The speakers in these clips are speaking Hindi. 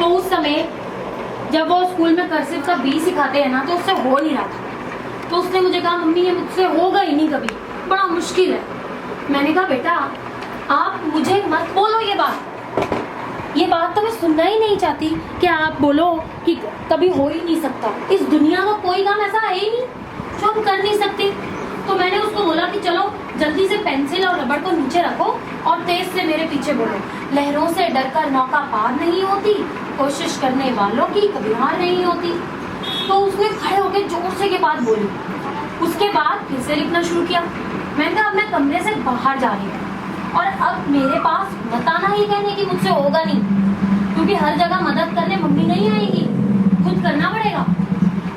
तो उस समय जब वो स्कूल में कर्सिव का बी सिखाते हैं ना, तो उससे हो नहीं रहा था। तो उसने मुझे कहा मम्मी ये मुझसे होगा ही नहीं कभी, बड़ा मुश्किल है। मैंने कहा बेटा आप मुझे मत बोलो ये बात तो मैं सुनना ही नहीं चाहती कि आप बोलो कि कभी हो ही नहीं सकता। इस दुनिया का कोई काम ऐसा है ही नहीं जो हम कर नहीं सकते। तो मैंने उसको बोला कि चलो जल्दी से पेंसिल और रबड़ को नीचे रखो और तेज से मेरे पीछे बोलो, लहरों से डरकर नौका पार नहीं होती, कोशिश करने वालों की कभी हार नहीं होती। तो उसने खड़े होकर जोर से ये बात बोली। उसके बाद फिर से लिखना शुरू किया। मैंने कहा अब मैं कमरे से बाहर जा रही हूँ और अब मेरे पास मत आना ही कहने की मुझसे होगा नहीं, क्योंकि हर जगह मदद करने मम्मी नहीं आएगी, खुद करना पड़ेगा।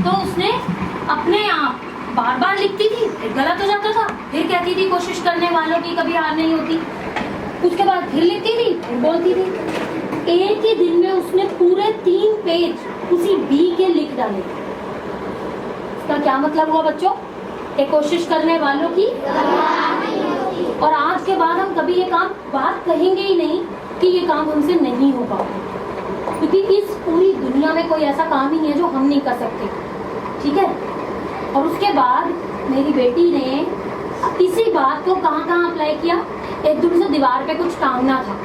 तो उसने अपने आप बार बार लिखती थी, फिर गलत हो जाता था, फिर कहती थी कोशिश करने वालों की कभी हार नहीं होती। उसके बाद फिर लिखती थी, फिर बोलती थी। एक ही दिन में उसने पूरे 3 पेज उसी बी के लिख डाले। इसका क्या मतलब हुआ बच्चों? कि कोशिश करने वालों की और आज के बाद हम कभी ये काम बात कहेंगे ही नहीं कि ये काम हमसे नहीं होगा, क्योंकि इस पूरी दुनिया में कोई ऐसा काम ही नहीं है जो हम नहीं कर सकते। ठीक है। और उसके बाद मेरी बेटी ने इसी बात को कहाँ अप्लाई किया। एक दिन से दीवार पे कुछ टांगना था,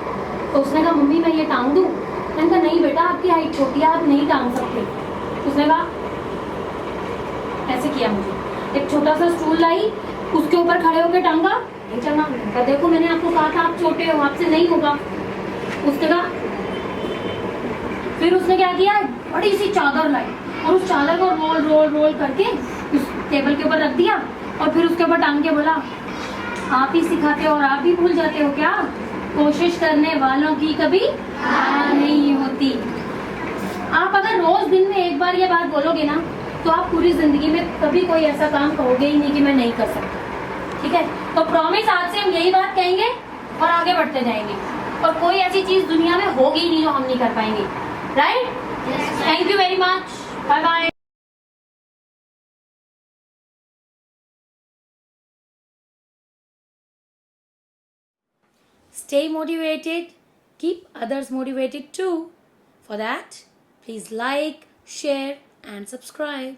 तो उसने कहा मम्मी मैं ये टांग दूं? मैंने कहा नहीं बेटा आपकी हाइट छोटी है, आप नहीं टांग सकते। उसने कहा ऐसे किया, मुझे एक छोटा सा स्टूल लाई, उसके ऊपर खड़े होकर टांगा, नहीं चलना। कहा देखो मैंने आपको कहा था आप छोटे हो, आपसे नहीं होगा। उसने कहा फिर उसने क्या किया, बड़ी सी चादर लाई और उस चादर को रोल रोल रोल करके उस टेबल के ऊपर रख दिया और फिर उसके ऊपर टांग के बोला आप ही सिखाते हो और आप ही भूल जाते हो क्या? कोशिश करने वालों की कभी हार नहीं होती। आप अगर रोज दिन में एक बार ये बात बोलोगे ना, तो आप पूरी जिंदगी में कभी कोई ऐसा काम कहोगे ही नहीं कि मैं नहीं कर सकता। ठीक है। तो प्रॉमिस आज से हम यही बात कहेंगे और आगे बढ़ते जाएंगे, और कोई ऐसी चीज दुनिया में होगी ही नहीं जो हम नहीं कर पाएंगे। Right? Thank you very much. Bye bye. Stay motivated, keep others motivated too. For that, please like, share and subscribe.